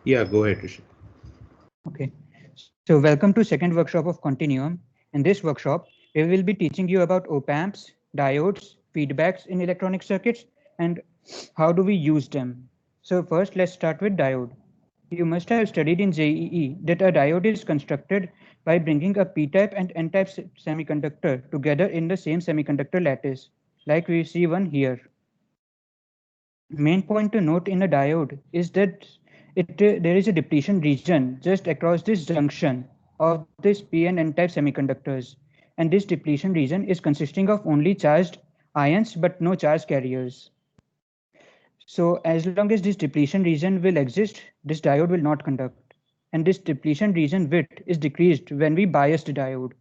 Yeah, go ahead, Rishi. Okay, so welcome to second workshop of Continuum. In this workshop, we will be teaching you about op-amps, diodes, feedbacks in electronic circuits, and how do we use them. So first, let's start with diode. You must have studied in JEE that a diode is constructed by bringing a p-type and n-type semiconductor together in the same semiconductor lattice, like we see one here. Main point to note in a diode is that there is a depletion region just across this junction of this p and n-type semiconductors, and this depletion region is consisting of only charged ions but no charge carriers. So as long as this depletion region will exist, this diode will not conduct, and this depletion region width is decreased when we bias the diode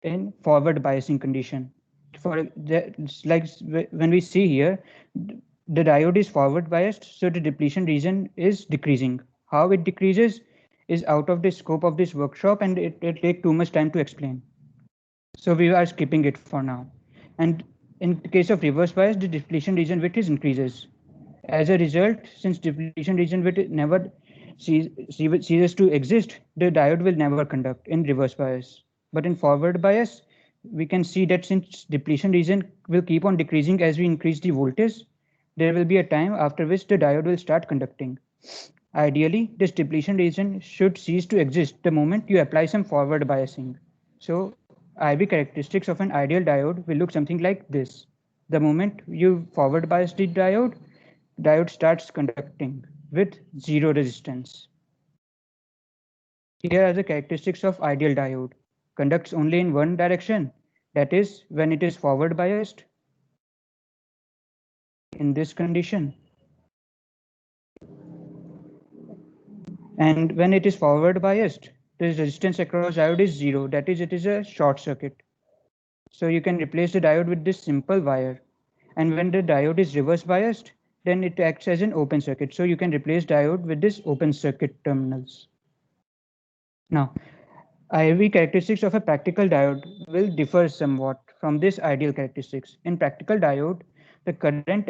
in forward biasing condition. For the, like when we see here, the diode is forward biased, so the depletion region is decreasing. How it decreases is out of the scope of this workshop, and it take too much time to explain. So we are skipping it for now. And in the case of reverse bias, the depletion region width is increases. As a result, since depletion region width never ceases to exist, the diode will never conduct in reverse bias. But in forward bias, we can see that since depletion region will keep on decreasing as we increase the voltage, there will be a time after which the diode will start conducting. Ideally, this depletion region should cease to exist the moment you apply some forward biasing. So IV characteristics of an ideal diode will look something like this. The moment you forward bias the diode starts conducting with zero resistance. Here are the characteristics of ideal diode. Conducts only in one direction, that is when it is forward biased in this condition. And when it is forward biased, the resistance across diode is zero, that is it is a short circuit. So you can replace the diode with this simple wire. And when the diode is reverse biased, then it acts as an open circuit. So you can replace diode with this open circuit terminals. Now, IV characteristics of a practical diode will differ somewhat from this ideal characteristics. In practical diode, the current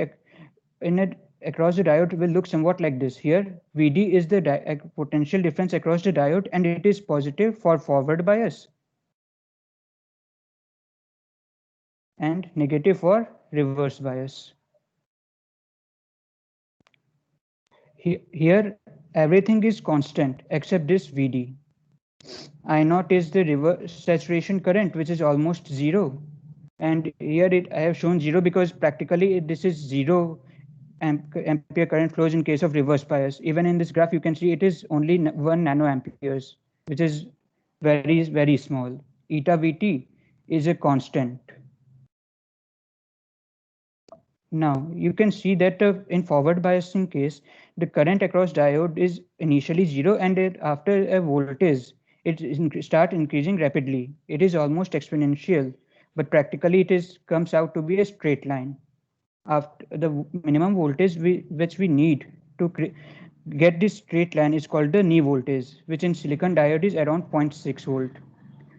in it across the diode will look somewhat like this. Here, VD is the potential difference across the diode, and it is positive for forward bias and negative for reverse bias. Here, everything is constant except this VD. I naught is the reverse saturation current, which is almost zero. And here I have shown zero because practically this is zero ampere current flows in case of reverse bias. Even in this graph, you can see it is only 1 nanoamperes, which is very small. Eta Vt is a constant. Now you can see that in forward biasing case, the current across diode is initially zero, and after a voltage, it start increasing rapidly. It is almost exponential, but practically it is comes out to be a straight line. After the minimum voltage which we need to get this straight line is called the knee voltage, which in silicon diode is around 0.6 volt.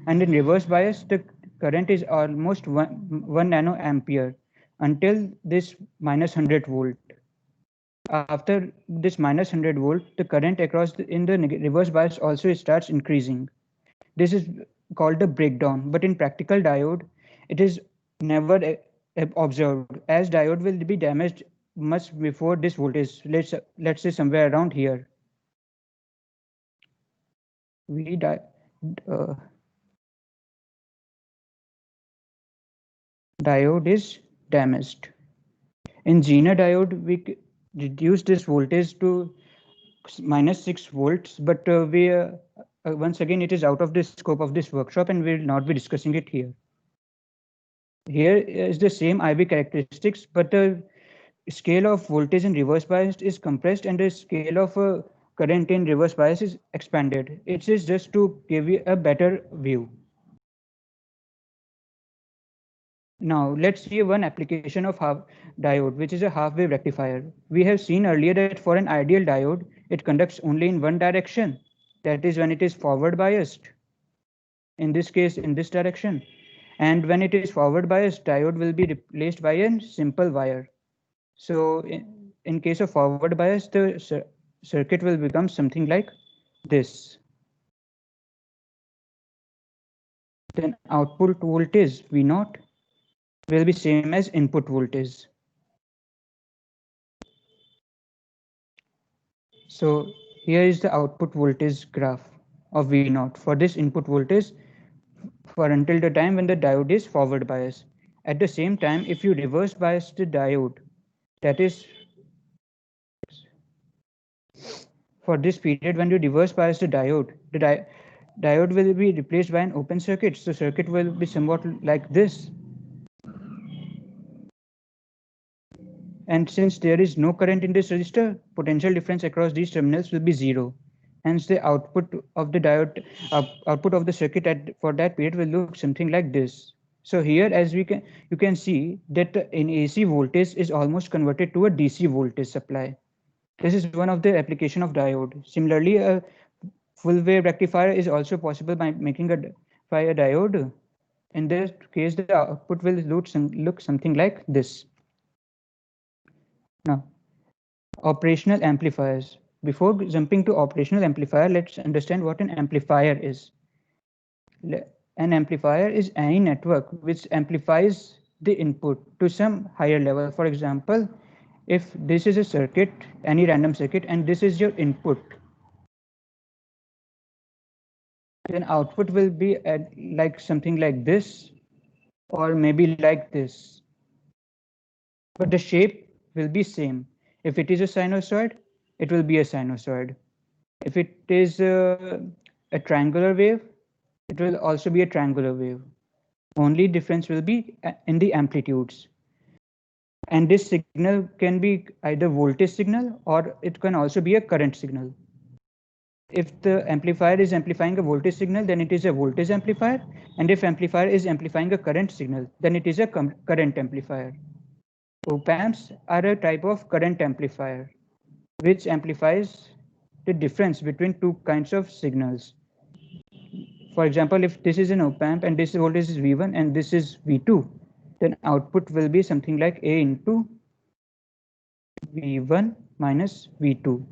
And in reverse bias, the current is almost 1 nanoampere until this minus 100 volt. After this minus 100 volt, the current across in the reverse bias also starts increasing. This is called the breakdown, but in practical diode, it is never observed, as diode will be damaged much before this voltage. Let's say somewhere around here. We uh, diode is damaged. In Zener diode, we reduce this voltage to minus 6 volts, but once again it is out of the scope of this workshop, and we will not be discussing it here. Here is the same IV characteristics, but the scale of voltage in reverse bias is compressed, and the scale of current in reverse bias is expanded. It is just to give you a better view. Now let's see one application of half diode, which is a half wave rectifier. We have seen earlier that for an ideal diode, it conducts only in one direction. That is when it is forward biased. In this case, in this direction. And when it is forward biased, diode will be replaced by a simple wire. So in case of forward bias, the circuit will become something like this. Then output voltage V0 will be same as input voltage. So here is the output voltage graph of V0 for this input voltage for until the time when the diode is forward bias. At the same time, if you reverse bias the diode, that is for this period when you reverse bias the diode, diode will be replaced by an open circuit. So circuit will be somewhat like this. And since there is no current in this resistor, potential difference across these terminals will be zero. Hence the output of the diode, output of the circuit for that period will look something like this. So here as you can see that in AC voltage is almost converted to a DC voltage supply. This is one of the application of diode. Similarly, a full wave rectifier is also possible by making by a diode. In this case, the output will look something like this. Now, operational amplifiers. Before jumping to operational amplifier, let's understand what an amplifier is. An amplifier is any network which amplifies the input to some higher level. For example, if this is a circuit, any random circuit, and this is your input, then output will be like something like this, or maybe like this. But the shape will be same. If it is a sinusoid, it will be a sinusoid. If it is a triangular wave, it will also be a triangular wave. Only difference will be in the amplitudes. And this signal can be either voltage signal or it can also be a current signal. If the amplifier is amplifying a voltage signal, then it is a voltage amplifier. And if amplifier is amplifying a current signal, then it is a current amplifier. Op-amps are a type of current amplifier, which amplifies the difference between two kinds of signals. For example, if this is an op-amp and this voltage is V1 and this is V2, then output will be something like A into V1 minus V2.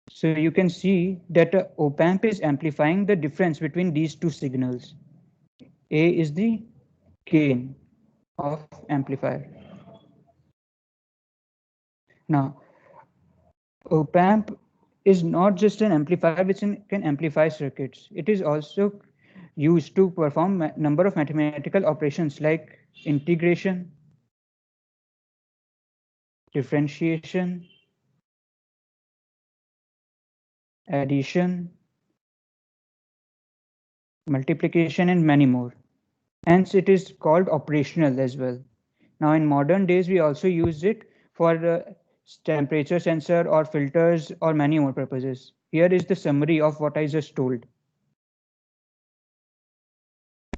So you can see that a op-amp is amplifying the difference between these two signals. A is the gain of amplifier. Now, op-amp is not just an amplifier which can amplify circuits. It is also used to perform a number of mathematical operations like integration, differentiation, addition, multiplication, and many more. Hence, it is called operational as well. Now, in modern days, we also use it for temperature sensor or filters or many more purposes. Here is the summary of what I just told.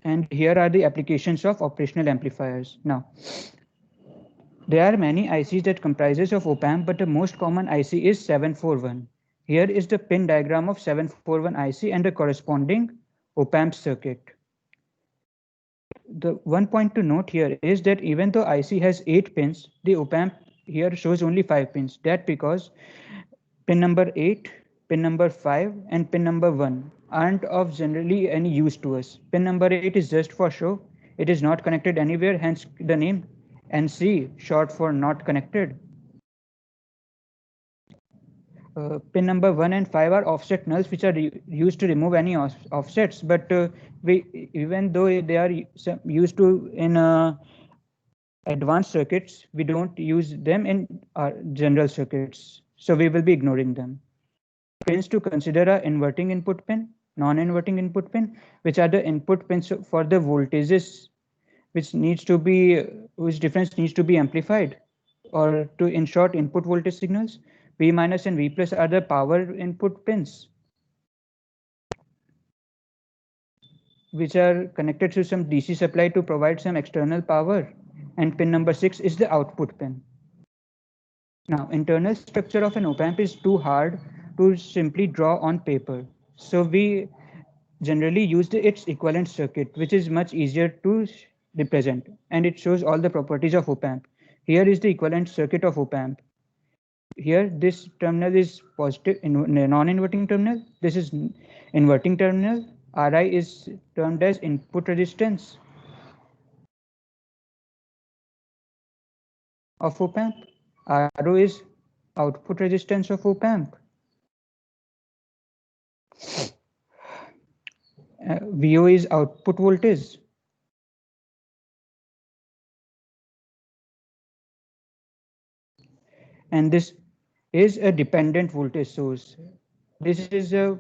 And here are the applications of operational amplifiers. Now, there are many ICs that comprises of op-amp, but the most common IC is 741. Here is the pin diagram of 741 IC and the corresponding op-amp circuit. The one point to note here is that even though IC has 8 pins, the op-amp here shows only 5 pins. That because pin number 8, pin number 5, and pin number 1 aren't of generally any use to us. Pin number 8 is just for show. It is not connected anywhere, hence the name NC, short for not connected. Pin number 1 and 5 are offset nulls, which are used to remove any offsets, but even though they are used to in advanced circuits, we don't use them in our general circuits, so we will be ignoring them. Pins to consider are inverting input pin, non-inverting input pin, which are the input pins for the voltages which difference needs to be amplified, or to in short input voltage signals. V minus and V plus are the power input pins, which are connected to some DC supply to provide some external power. And pin number 6 is the output pin. Now, internal structure of an op-amp is too hard to simply draw on paper. So we generally use its equivalent circuit, which is much easier to represent. And it shows all the properties of op-amp. Here is the equivalent circuit of op-amp. Here, this terminal is positive, non-inverting terminal. This is inverting terminal. Ri is termed as input resistance of op amp. Ro is output resistance of op amp. Vo is output voltage. And this is a dependent voltage source. This is a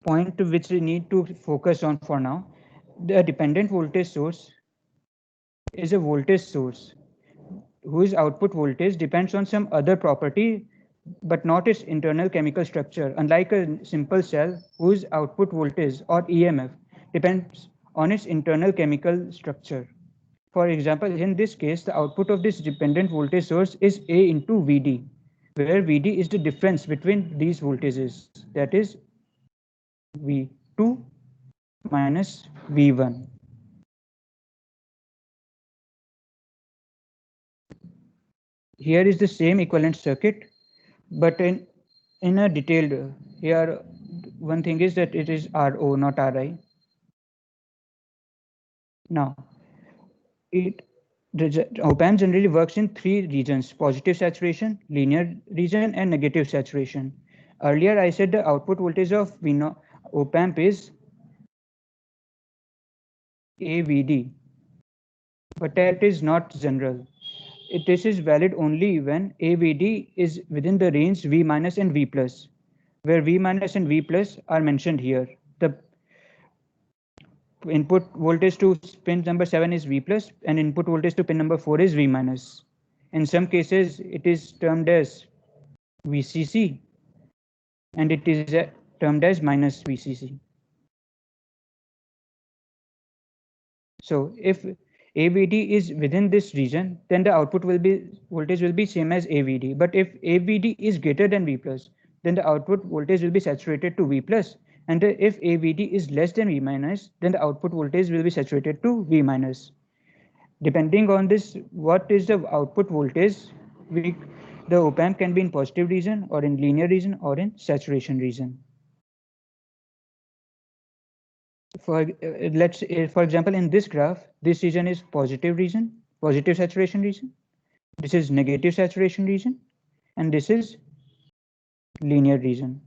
point which we need to focus on for now. The dependent voltage source is a voltage source whose output voltage depends on some other property but not its internal chemical structure, unlike a simple cell whose output voltage or EMF depends on its internal chemical structure. For example, in this case, the output of this dependent voltage source is A into Vd, where Vd is the difference between these voltages, that is V2 minus V1. Here is the same equivalent circuit, but in a detailed, here one thing is that it is Ro, not Ri. Now, op amp generally works in three regions: positive saturation, linear region, and negative saturation. Earlier, I said the output voltage of op amp is AVD, but that is not general. This is valid only when AVD is within the range V minus and V plus, where V minus and V plus are mentioned here. The input voltage to pin number 7 is V plus and input voltage to pin number 4 is V minus. In some cases, it is termed as VCC and it is termed as minus VCC. So if AVD is within this region, then the output voltage will be same as AVD. But if AVD is greater than V plus, then the output voltage will be saturated to V plus. And if AVD is less than V minus, then the output voltage will be saturated to V minus. Depending on this, what is the output voltage, the op amp can be in positive region or in linear region or in saturation region. For for example, in this graph, this region is positive region, positive saturation region. This is negative saturation region, and this is linear region.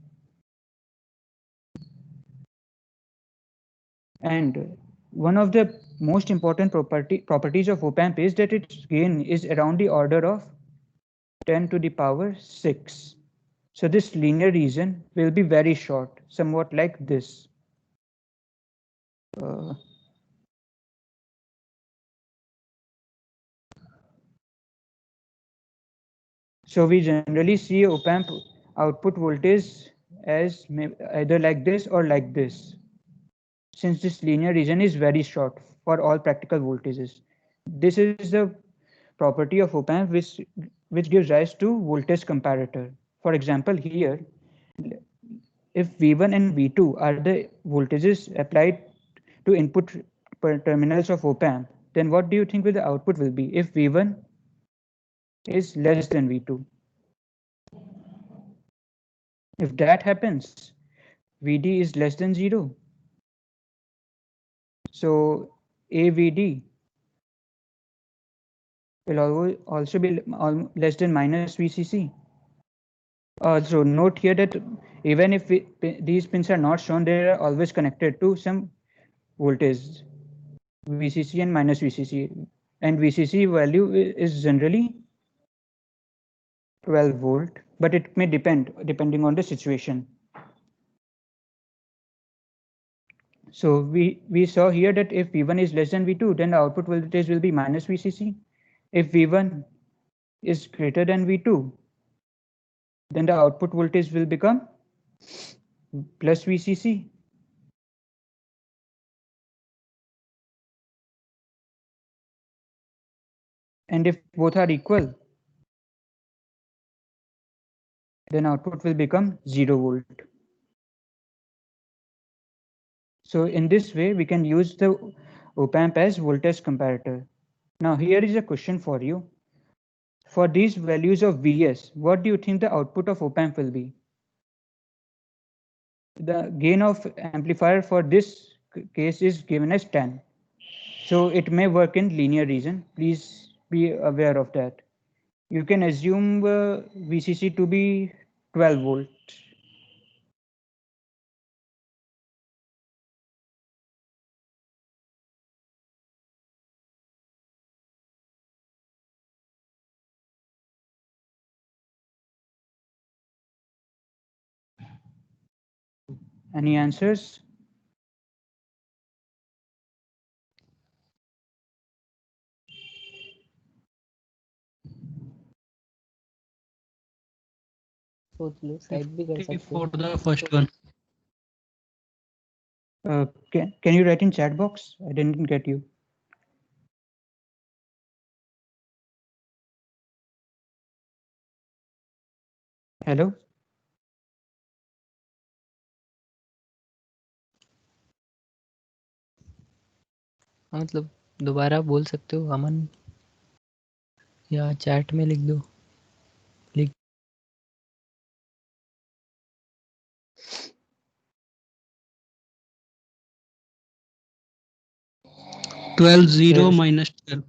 And one of the most important properties of op amp is that its gain is around the order of 10 to the power 6. So this linear region will be very short, somewhat like this. So we generally see op amp output voltage as either like this or like this, since this linear region is very short for all practical voltages. This is the property of op amp which gives rise to voltage comparator. For example, here, if V1 and V2 are the voltages applied to input terminals of op amp, then what do you think the output will be if V1 is less than V2? If that happens, Vd is less than 0. So AVD will also be less than minus VCC. So note here that even if these pins are not shown, they are always connected to some voltage, VCC and minus VCC. And VCC value is generally 12 volt, but it may depending on the situation. So we saw here that if V1 is less than V2, then the output voltage will be minus VCC. If V1 is greater than V2, then the output voltage will become plus VCC. And if both are equal, then output will become 0 volt. So in this way, we can use the op amp as voltage comparator. Now here is a question for you. for these values of Vs, what do you think the output of op-amp will be? The gain of amplifier for this case is given as 10. So it may work in linear region. Please be aware of that. You can assume VCC to be 12 volts. Any answers? For the first one. Can you write in chat box? I didn't get you. Hello? मतलब दोबारा बोल सकते हो अमन, या chat में लिख दो. लिख 12 0 minus 12.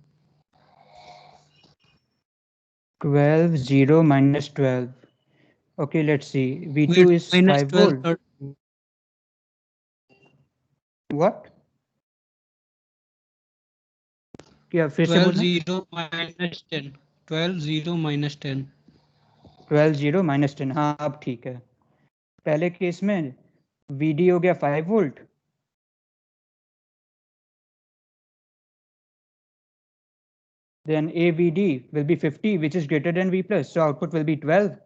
12 0 minus 12. Okay, let's see. V2 Wait, is minus 5 12 volt. What? क्या फिर से 12 बोलना? 0 minus 10. 12 0 minus 10. 12 0 minus 10. हाँ अब ठीक है. पहले केस में VD हो गया 5 volt. Then AVD will be 50, which is greater than V plus. So output will be 12.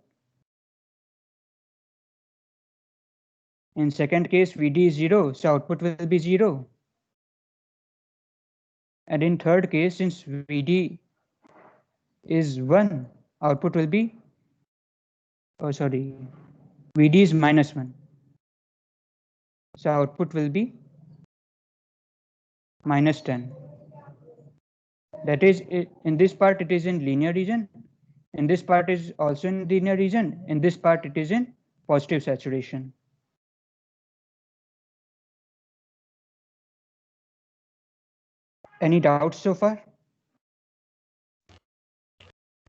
In second case, VD is 0, so output will be 0. And in third case, since VD is 1, output will be, oh sorry, VD is minus 1. So output will be minus 10. That is, in this part it is in linear region. In this part is also in linear region. In this part it is in positive saturation. Any doubts so far?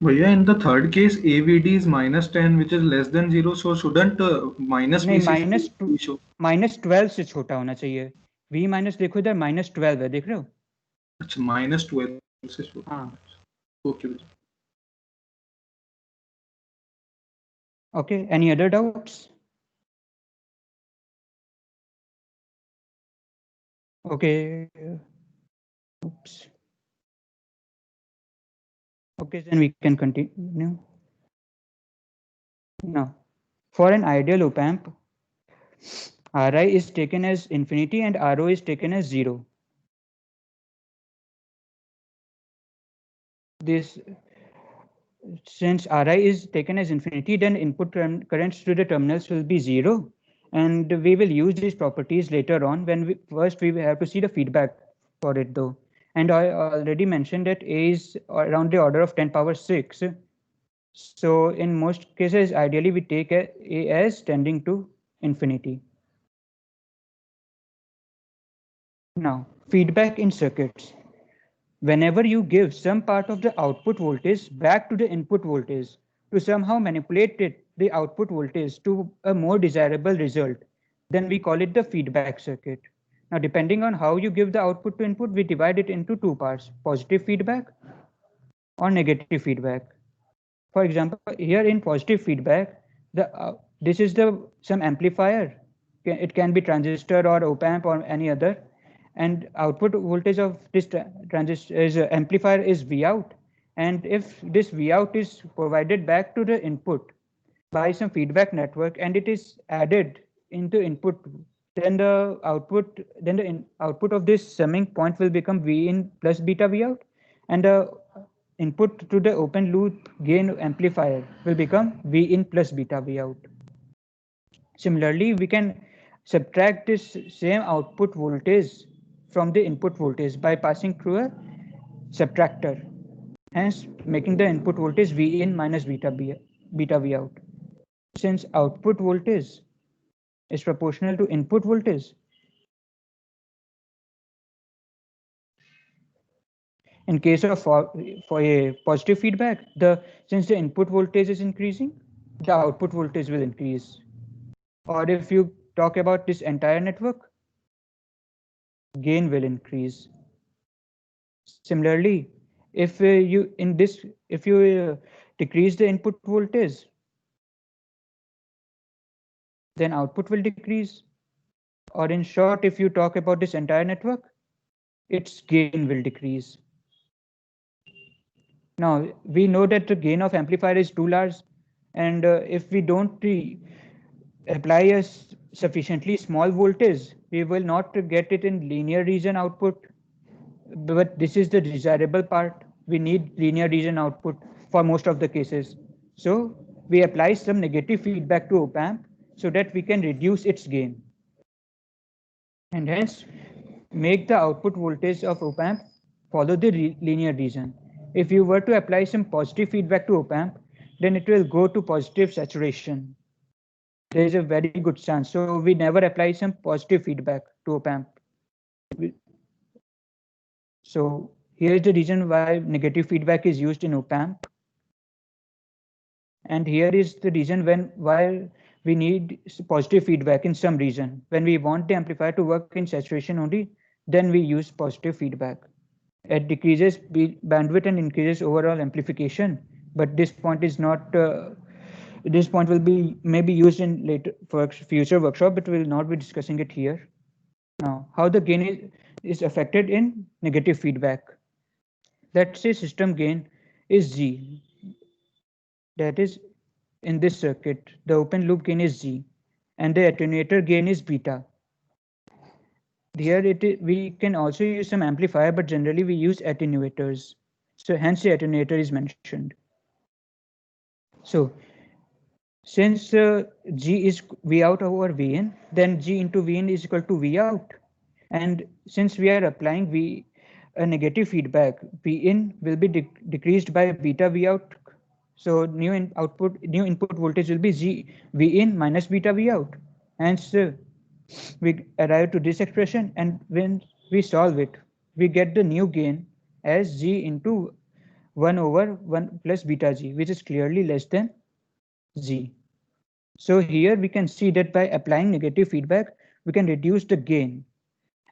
Bhaiya, in the third case, AVD is minus 10, which is less than 0. So shouldn't minus नहीं VCC minus 12 से छोटा होना चाहिए. V minus देखो इधर minus 12 है, देख रहे हो? अच्छा minus 12 से छोटा. हाँ. Okay. Okay. Any other doubts? Okay. Oops. Okay, then we can continue. Now, for an ideal op-amp, Ri is taken as infinity and Ro is taken as 0. This, since Ri is taken as infinity, then input currents to the terminals will be 0. And we will use these properties later on when first we have to see the feedback for it though. And I already mentioned that A is around the order of 10 power 6. So in most cases, ideally we take A as tending to infinity. Now, feedback in circuits. Whenever you give some part of the output voltage back to the input voltage to somehow manipulate the output voltage to a more desirable result, then we call it the feedback circuit. Now, depending on how you give the output to input, we divide it into two parts, positive feedback or negative feedback. For example, here in positive feedback, this is some amplifier. It can be transistor or op-amp or any other, and output voltage of this transistor is amplifier is V out. And if this V out is provided back to the input by some feedback network and it is added into input, then the output of this summing point will become V in plus beta V out, and the input to the open loop gain amplifier will become V in plus beta V out. Similarly, we can subtract this same output voltage from the input voltage by passing through a subtractor. hence making the input voltage V in minus beta V out. Since output voltage is proportional to input voltage, in case of for a positive feedback, since the input voltage is increasing, the output voltage will increase. Or if you talk about this entire network, gain will increase. Similarly, if you decrease the input voltage, then output will decrease. Or in short, if you talk about this entire network, its gain will decrease. Now, we know that the gain of amplifier is too large, and if we don't apply a sufficiently small voltage, we will not get it in linear region output. But this is the desirable part. We need linear region output for most of the cases. So we apply some negative feedback to op-amp so that we can reduce its gain. And hence make the output voltage of op-amp follow the linear region. If you were to apply some positive feedback to op-amp, then it will go to positive saturation. There is a very good chance. So we never apply some positive feedback to op-amp. So here is the reason why negative feedback is used in op-amp. And here is the reason why we need positive feedback in some region. When we want the amplifier to work in saturation only, then we use positive feedback. It decreases bandwidth and increases overall amplification. But this point is not. This point will be maybe used in later for future workshop, but we will not be discussing it here. Now, how the gain is affected in negative feedback. Let's say system gain is G. That is, in this circuit, the open loop gain is G, and the attenuator gain is beta. Here we can also use some amplifier, but generally we use attenuators. So hence the attenuator is mentioned. So since G is V out over V in, then G into V in is equal to V out. And since we are applying a negative feedback, V in will be decreased by beta V out. So new input voltage will be V in minus beta V out. Hence we arrive to this expression, and when we solve it, we get the new gain as G into 1 over 1 plus beta G, which is clearly less than G. So here we can see that by applying negative feedback, we can reduce the gain.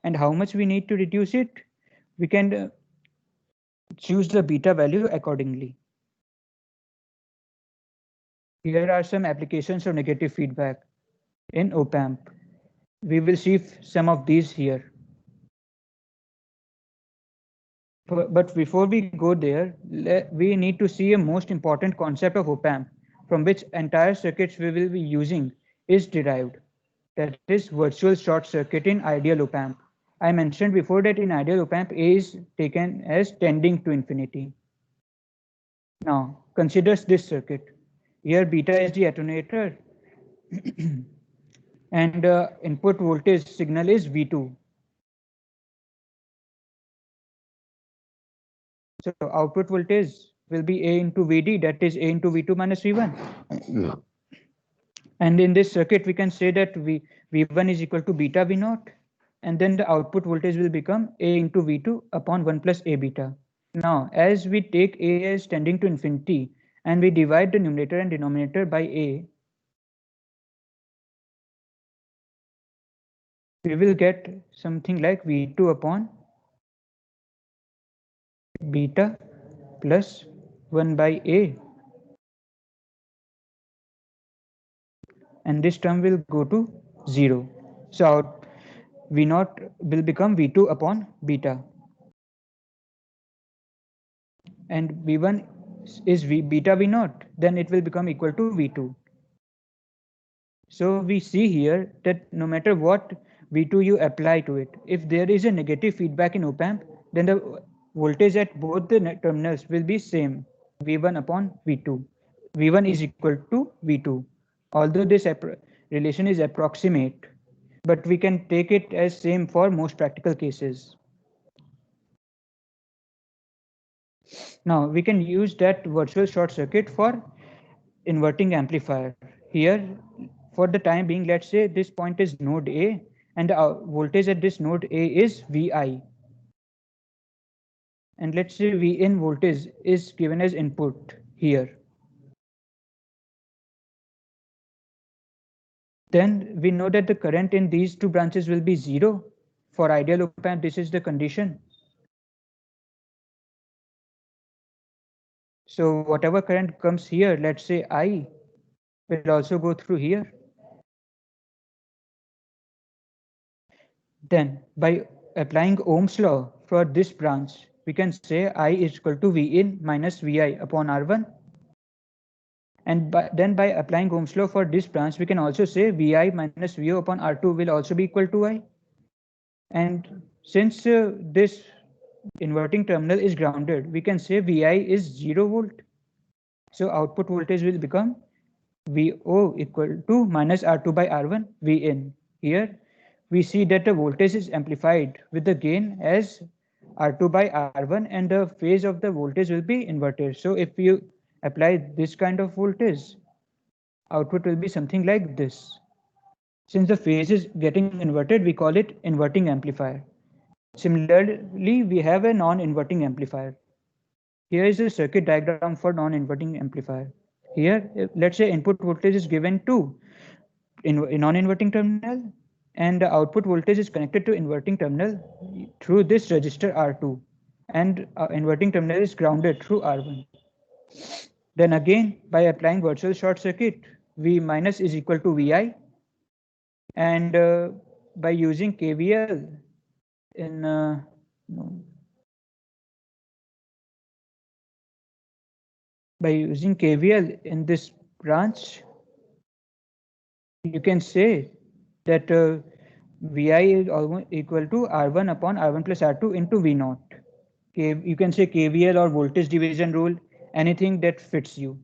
And how much we need to reduce it, we can choose the beta value accordingly. Here are some applications of negative feedback in op-amp. We will see some of these here. But before we go there, we need to see a most important concept of op-amp from which entire circuits we will be using is derived. That is virtual short circuit in ideal op-amp. I mentioned before that in ideal op-amp A is taken as tending to infinity. Now consider this circuit. Here beta is the attenuator and input voltage signal is V2. So output voltage will be A into VD, that is A into V2 minus V1. And in this circuit, we can say that V1 is equal to beta V0, and then the output voltage will become A into V2 upon 1 plus A beta. Now, as we take A as tending to infinity, and we divide the numerator and denominator by A, we will get something like V2 upon beta plus 1 by A. And this term will go to 0. So V0 will become V2 upon beta. And V1 is beta V0, then it will become equal to V2. So we see here that no matter what V2 you apply to it, if there is a negative feedback in op-amp, then the voltage at both the terminals will be same, V1 upon V2. V1 is equal to V2. Although this relation is approximate, but we can take it as same for most practical cases. Now we can use that virtual short circuit for inverting amplifier. Here, for the time being, let's say this point is node A and the voltage at this node A is Vi. And let's say Vin voltage is given as input here. Then we know that the current in these two branches will be 0. For ideal op-amp, this is the condition. So whatever current comes here, let's say I, will also go through here. Then by applying Ohm's law for this branch, we can say I is equal to Vin minus Vi upon R1. And then by applying Ohm's law for this branch, we can also say Vi minus Vo upon R2 will also be equal to I. And since this inverting terminal is grounded, we can say Vi is 0 volt. So output voltage will become Vo equal to minus R2 by R1 Vin. Here we see that the voltage is amplified with the gain as R2 by R1 and the phase of the voltage will be inverted. So if you apply this kind of voltage, output will be something like this. Since the phase is getting inverted, we call it inverting amplifier. Similarly, we have a non-inverting amplifier. Here is a circuit diagram for non-inverting amplifier. Here, let's say input voltage is given to non-inverting terminal and the output voltage is connected to inverting terminal through this resistor R2 and inverting terminal is grounded through R1. Then again, by applying virtual short circuit, V minus is equal to Vi, and by using KVL in by using KVL in this branch, you can say that Vi is almost equal to R1 upon R1 plus R2 into V naught. You can say KVL or voltage division rule, anything that fits you.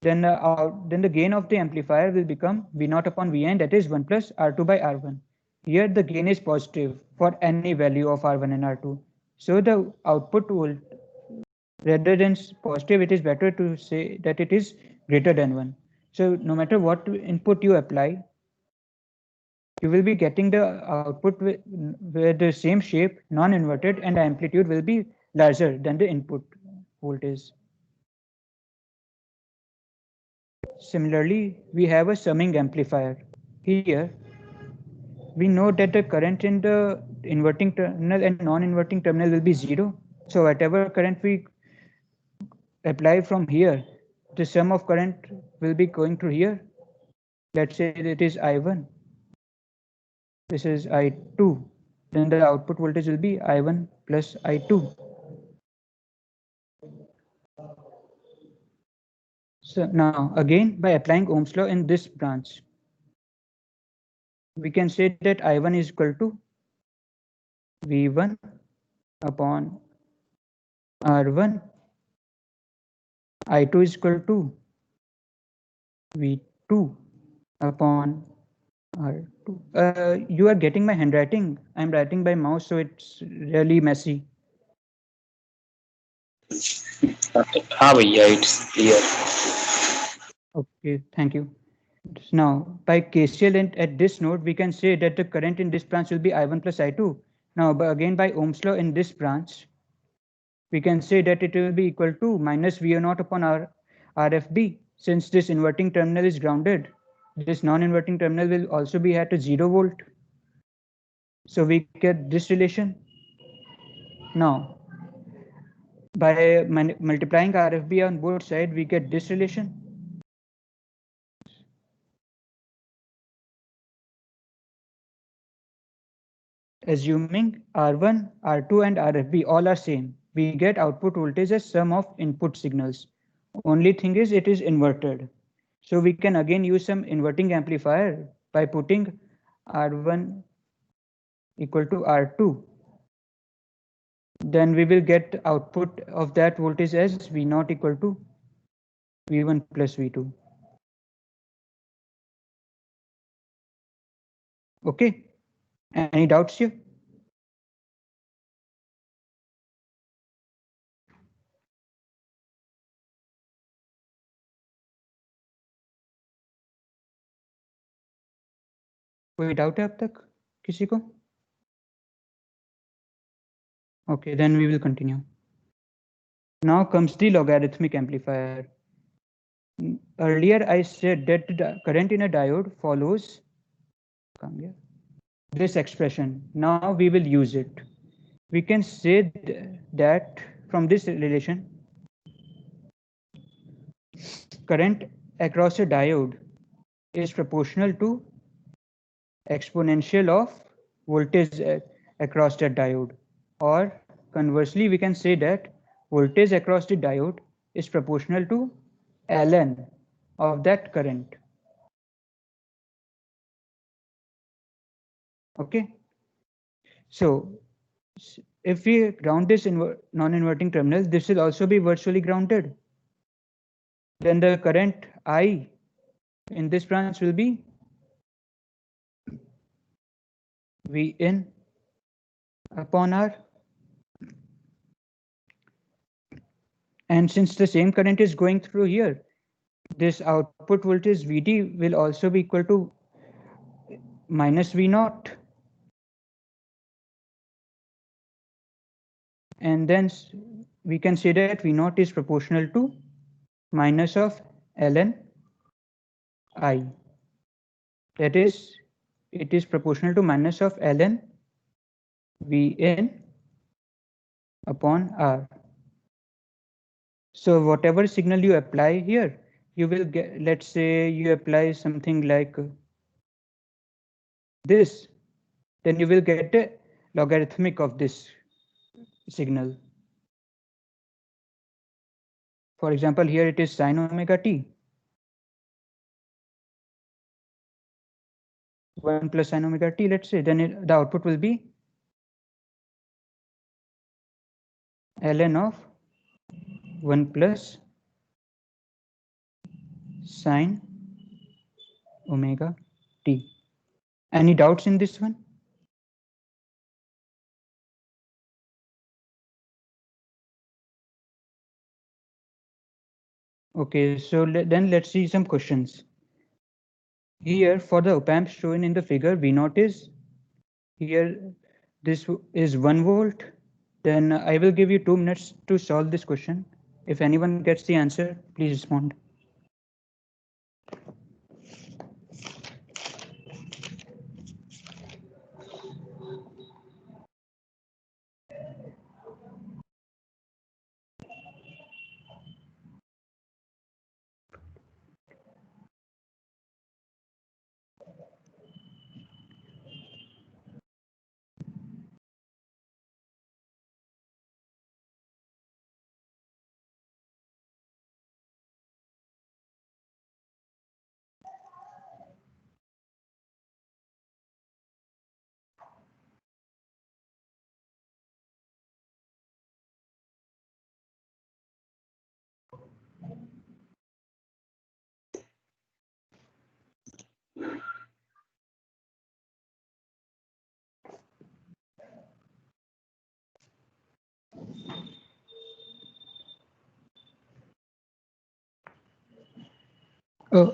Then the gain of the amplifier will become V naught upon Vn, that is 1 plus R2 by R1. Here the gain is positive for any value of R1 and R2. So the output will, rather than positive, it is better to say that it is greater than 1. So no matter what input you apply, you will be getting the output with the same shape, non-inverted, and the amplitude will be larger than the input voltage. Similarly, we have a summing amplifier. Here, we know that the current in the inverting terminal and non-inverting terminal will be 0. So whatever current we apply from here, the sum of current will be going through here. Let's say it is I1. This is I2. Then the output voltage will be I1 plus I2. So now again, by applying Ohm's law in this branch, we can say that I1 is equal to V1 upon R1. I2 is equal to V2 upon R2. You are getting my handwriting. I'm writing by mouse, so it's really messy. हाँ भैया, it's clear. Okay, thank you. Now, by KCL at this node, we can say that the current in this branch will be I1 plus I2. Now, again by Ohm's law in this branch, we can say that it will be equal to minus Vo0 upon RFB. Since this inverting terminal is grounded, this non-inverting terminal will also be at a 0 volt. So we get this relation. Now, by multiplying RFB on both sides, we get this relation. Assuming R1, R2 and RFB all are same, we get output voltage as sum of input signals. Only thing is it is inverted. So we can again use some inverting amplifier by putting R1 equal to R2. Then we will get output of that voltage as V0 equal to V1 plus V2. Okay, any doubts here? कोई doubt है अब तक किसी को? Okay, then we will continue. Now comes the logarithmic amplifier. Earlier I said that the current in a diode follows this expression. Now we will use it. We can say that from this relation, current across a diode is proportional to exponential of voltage across that diode, or conversely we can say that voltage across the diode is proportional to ln of that current. Okay, so if we ground this non-inverting terminal, this will also be virtually grounded. Then the current I in this branch will be V in upon R. And since the same current is going through here, this output voltage Vd will also be equal to minus V naught. And then we can say that V naught is proportional to minus of ln I. That is, it is proportional to minus of ln Vn upon R. So whatever signal you apply here, you will get, let's say you apply something like this, then you will get a logarithmic of this signal. For example, here it is sine omega t. 1 plus sine omega t, let's say, then the output will be ln of 1 plus sine omega t. Any doubts in this one? Okay, so then let's see some questions. Here for the op amp shown in the figure, V naught is here, this is 1 volt. Then I will give you 2 minutes to solve this question. If anyone gets the answer, please respond.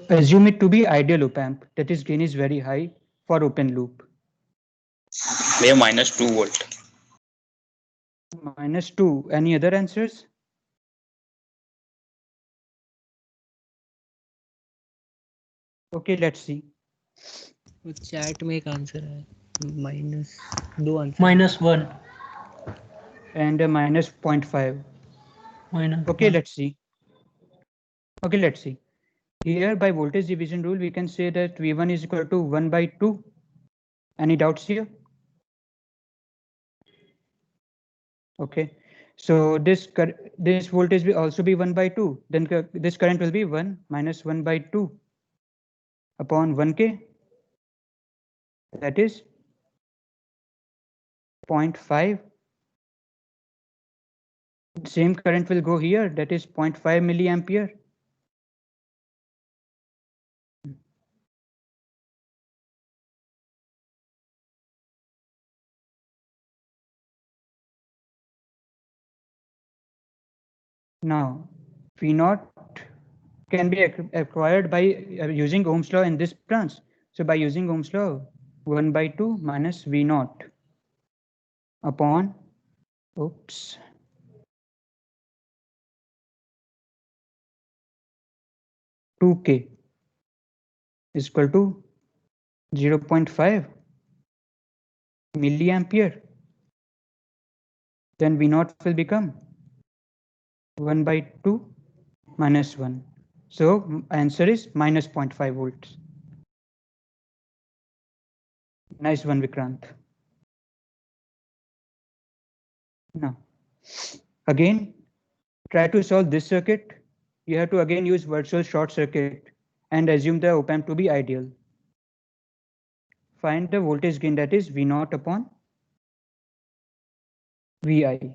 Assume it to be ideal op amp, that is gain is very high for open loop. We have minus 2 volt. Minus 2. Any other answers? Okay, let's see. Chat में एक answer है minus 2 answer -1. And minus 0.5. Okay, let's see. Okay, let's see. Here by voltage division rule, we can say that V1 is equal to 1 by 2. Any doubts here? Okay, so this voltage will also be 1 by 2. Then this current will be 1 minus 1 by 2 upon 1K. That is 0.5. Same current will go here. That is 0.5 milliampere. Now, V naught can be acquired by using Ohm's law in this branch. So by using Ohm's law, 1 by 2 minus V naught upon, oops, two K is equal to 0.5 milliampere. Then V naught will become 1 by 2 minus 1. So answer is minus 0.5 volts. Nice one, Vikrant. Now, again, try to solve this circuit. You have to again use virtual short circuit and assume the op-amp to be ideal. Find the voltage gain, that is V naught upon Vi.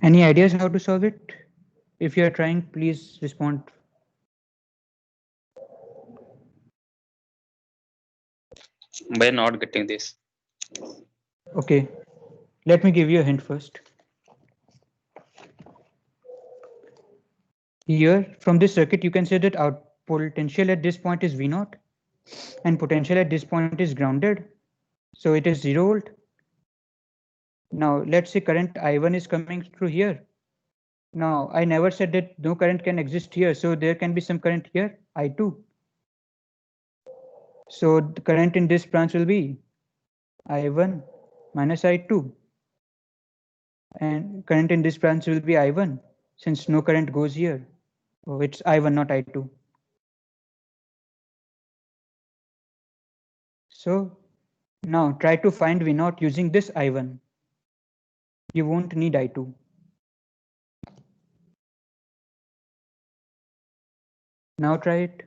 Any ideas how to solve it? If you are trying, please respond. We're not getting this. Okay, let me give you a hint first. Here, from this circuit, you can say that our potential at this point is V naught and potential at this point is grounded. So it is 0 volt. Now let's say current I1 is coming through here. Now I never said that no current can exist here. So there can be some current here, I2. So the current in this branch will be I1 minus I2. And current in this branch will be I1 since no current goes here. Oh, it's I1, not I2. So now try to find V naught using this I1. You won't need I2. Now try it.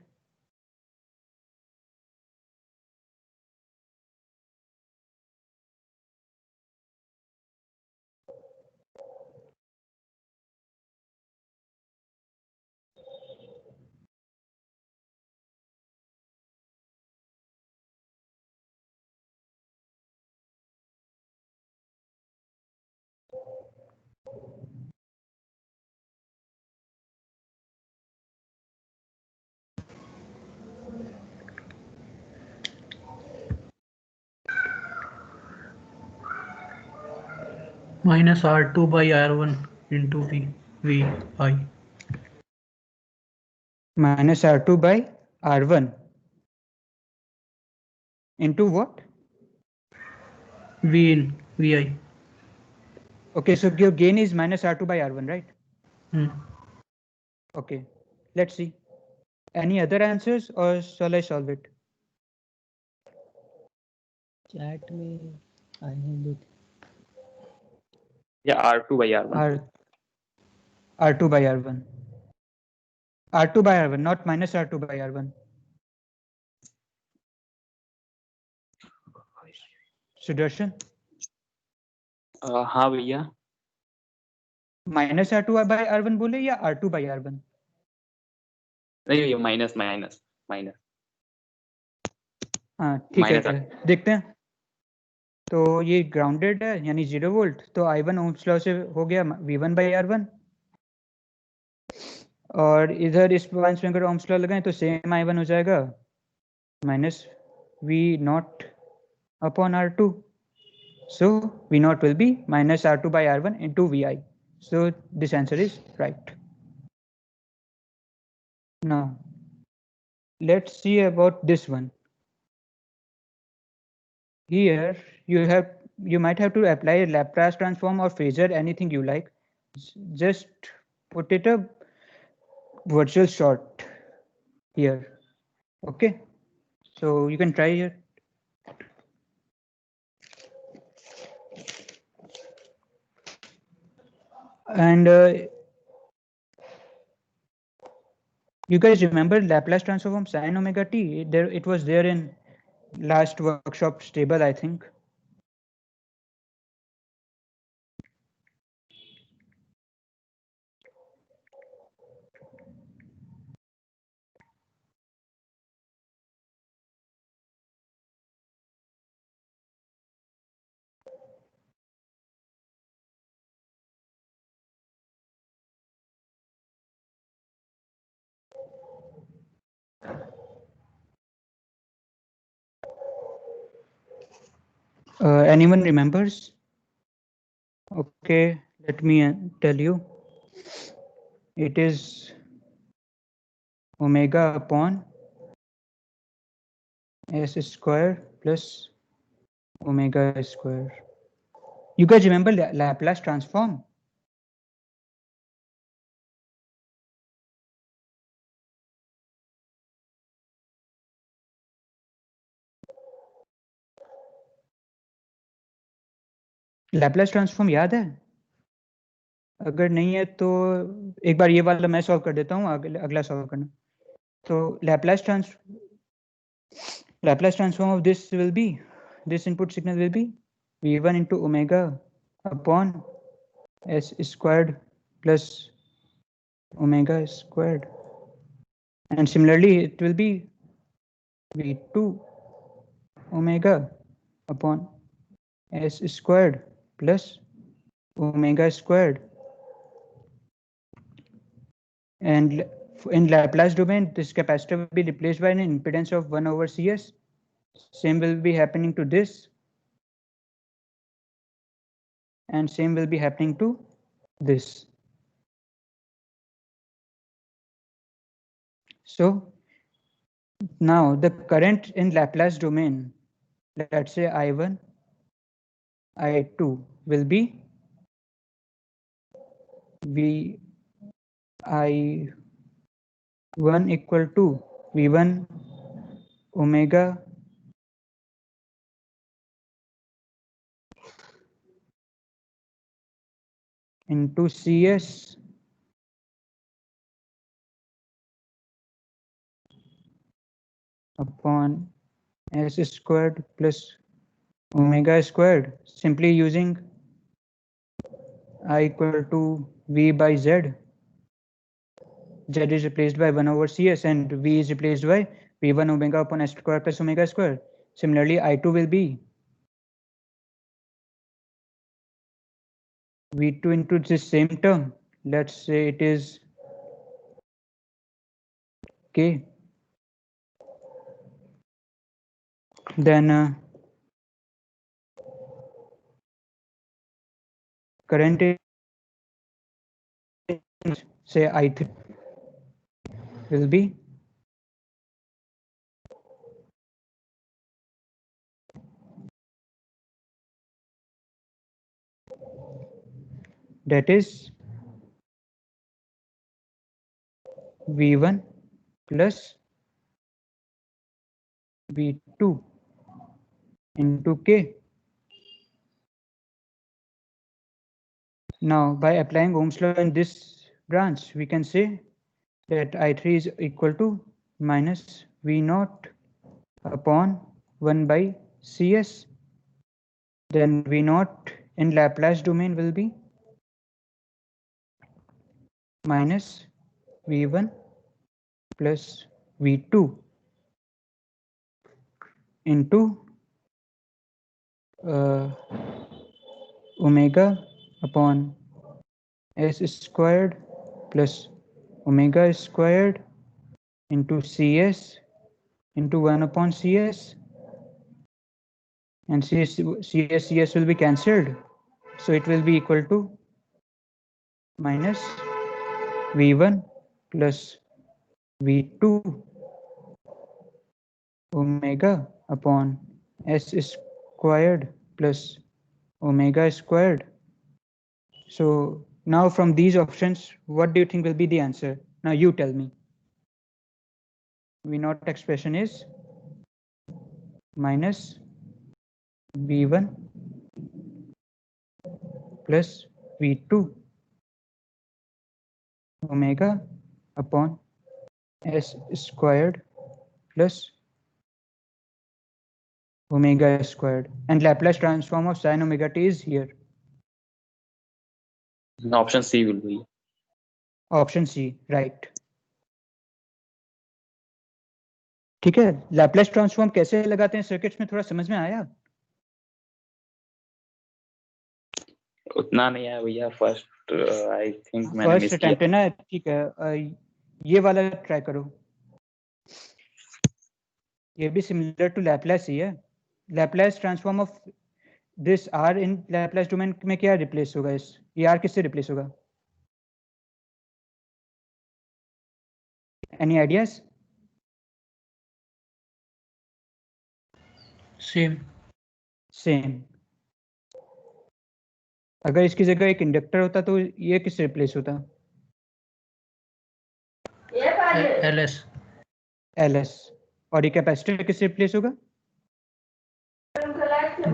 Minus R2 by R1 into VI. Minus R2 by R1 into what? V in VI. Okay, so your gain is minus R2 by R1, right? Okay, let's see. Any other answers or shall I solve it? Chat में आए हैं दो Yeah, R2 by R1. R2 by R1. R2 by R1, not minus R2 by R1. Sudarshan? हाँ भैया. Minus R2 by R1 बोले या R2 by R1? नहीं भैया, माइनस. हाँ ठीक है, Minus देखते हैं. तो ये ग्राउंडेड है यानी 0 वोल्ट, तो I1 ओम्स लॉ से हो गया V1 by R1. और इधर इस ब्रांच में अगर ओम्स लॉ लगाएं तो सेम I1 हो जाएगा minus V naught upon R2. So V naught will be minus R2 by R1 into Vi. So this answer is right. Now, let's see about this one. Here you might have to apply a Laplace transform or phasor, anything you like. Just put it a virtual short here. Okay, so you can try here. And you guys remember Laplace transform sine omega t? There it was there in last workshop's table, I think. Anyone remembers? Okay, let me tell you. It is omega upon s square plus omega square. You guys remember Laplace transform? Laplace transform याद है? अगर नहीं है तो एक बार ये वाला मैं सॉल्व कर देता हूँ, अगला सॉल्व करना. तो Laplace transform of this will be, this input signal will be v1 into omega upon s squared plus omega squared, and similarly it will be v2 omega upon s squared plus omega squared. And in Laplace domain, this capacitor will be replaced by an impedance of 1 over Cs. Same will be happening to this, and same will be happening to this. So now the current in Laplace domain, let's say I1, I2 will be V I1 equal to V1 omega into Cs upon s squared plus omega squared, simply using I equal to V by Z. Z is replaced by 1 over Cs and V is replaced by V1 omega upon s square plus omega square. Similarly, I2 will be V2 into this same term. Let's say it is K. Then current is, say I3 will be that is V1 plus V2 into K. Now by applying Ohm's law in this branch, we can say that I3 is equal to minus V0 upon 1 by Cs. Then V0 in Laplace domain will be minus V1 plus V2 into omega upon s squared plus omega squared into Cs into 1 upon Cs, and Cs will be cancelled, so it will be equal to minus v1 plus v2 omega upon s squared plus omega squared. So now from these options, what do you think will be the answer? Now you tell me. V naught expression is minus v1 plus v2 omega upon s squared plus omega squared, and Laplace transform of sin omega t is here. Option C will be. Option C, right. ठीक है, Laplace transform कैसे लगाते हैं circuits में, थोड़ा समझ में आया? उतना नहीं आया भैया, फर्स्ट आई थिंक मैंने मिस फर्स्ट किया। अटेम्प्ट है ना, ठीक है, ये वाला ट्राई करो। ये भी सिमिलर टू लैप्लेस ही है। Laplace transform of this R in Laplace domain में क्या रिप्लेस होगा, इस ये आर किससे रिप्लेस होगा? Any ideas? सेम। अगर इसकी जगह एक इंडक्टर होता तो ये किससे रिप्लेस होता? एलएस। और ये कैपेसिटर किससे रिप्लेस होगा?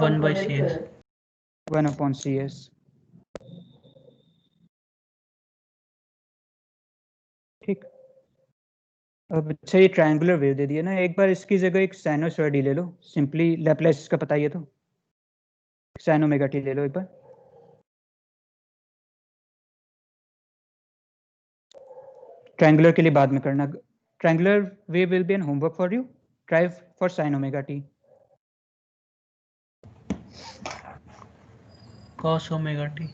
1/CS 1/CS। ठीक, अब अच्छा ये ट्रायंगुलर वेव दे दिया ना, एक बार इसकी जगह एक साइनोसॉइड ही ले लो, सिंपली लैप्लेस का पता ही है तो साइन ओमेगा टी ले लो एक बार। ट्रायंगुलर के लिए बाद में करना, triangular wave will be an homework for you, try for sine omega t. cos omega t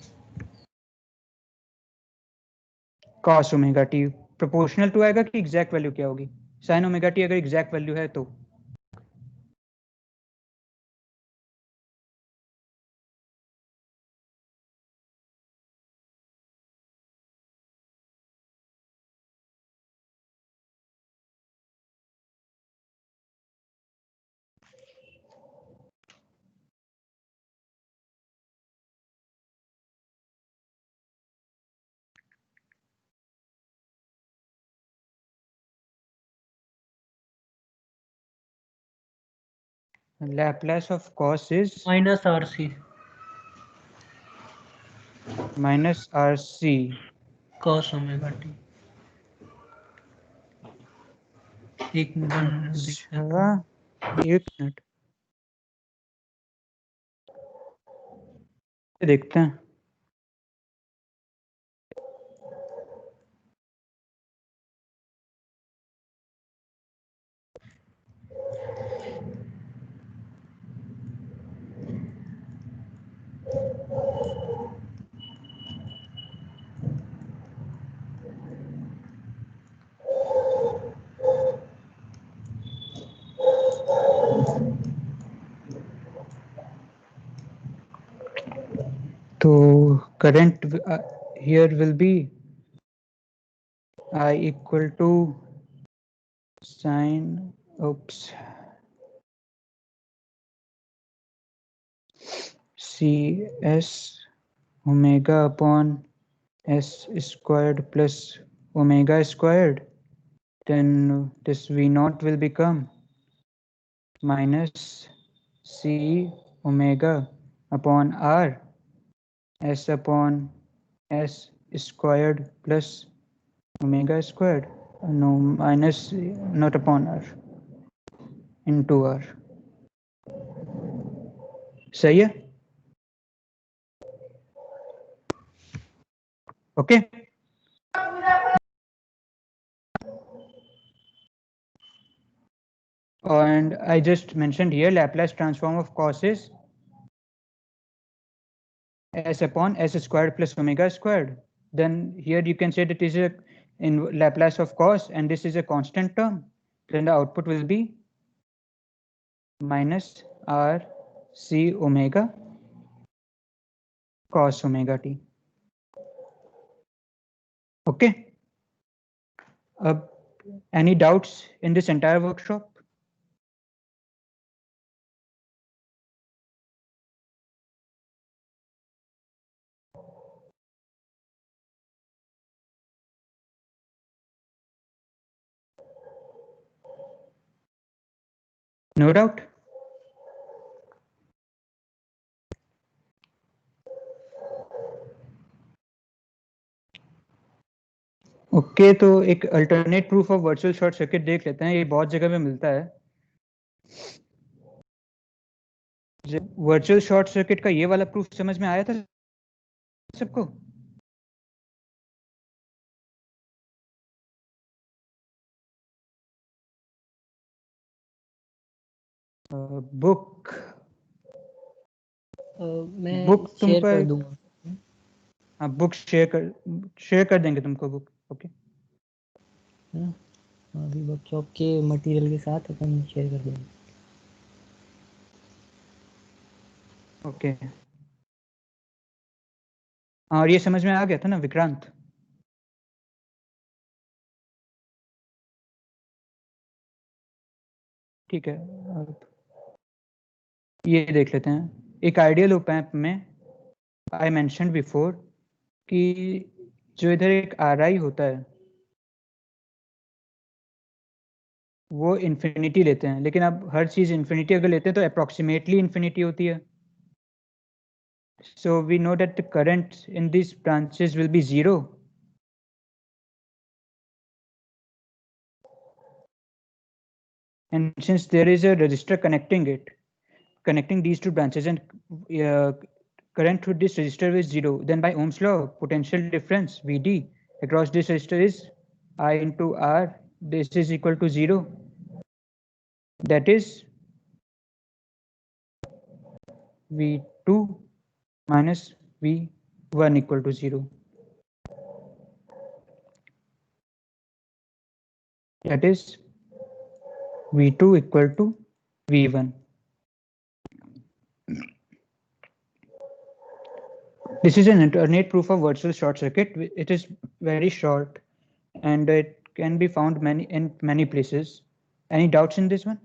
cos omega t proportional to आएगा कि एग्जैक्ट वैल्यू क्या होगी? साइन ओमेगा टी अगर एग्जैक्ट वैल्यू है तो Laplace of cos is minus RC minus RC cos omega t। एक minute अच्छा, एक मिनट देखते हैं। तो current here will be I equal to sin CS omega upon s squared plus omega squared, then this v naught will become minus c omega upon r s upon s squared plus omega squared, no, minus not upon r, into r। सही है? Okay, and I just mentioned here Laplace transform of cos is s upon s squared plus omega squared. Then here you can say that is a in Laplace of cos and this is a constant term, then the output will be minus r c omega cos omega t। Okay. Any doubts in this entire workshop? No doubt. Okay तो एक alternate proof of virtual short circuit देख लेते हैं, ये बहुत जगह पे मिलता है। वर्चुअल शॉर्ट सर्किट का ये वाला प्रूफ समझ में आया था सबको? बुक मैं बुक तुम शेयर कर पर दूंगा। हाँ बुक शेयर कर देंगे तुमको बुक। ओके अभी वर्कशॉप के मटेरियल के साथ अपन शेयर कर देंगे। ओके और ये समझ में आ गया था ना विक्रांत? ठीक है अब ये देख लेते हैं। एक आइडियल ओप एम्प में आई मेंशन्ड बिफोर कि जो इधर एक RI होता है वो इन्फिनिटी लेते हैं, लेकिन अब हर चीज इन्फिनिटी अगर लेते हैं तो अप्रोक्सीमेटली इन्फिनिटी होती है। So we know that the current in these branches will be 0. And since there is a resistor connecting these two branches, and current through this resistor is 0, then by Ohm's law, potential difference VD across this resistor is I into R. This is equal to 0. That is V2 minus V1 equal to 0. That is V2 equal to V1. This is an alternate proof of virtual short circuit. It is very short and it can be found in many places. Any doubts in this one?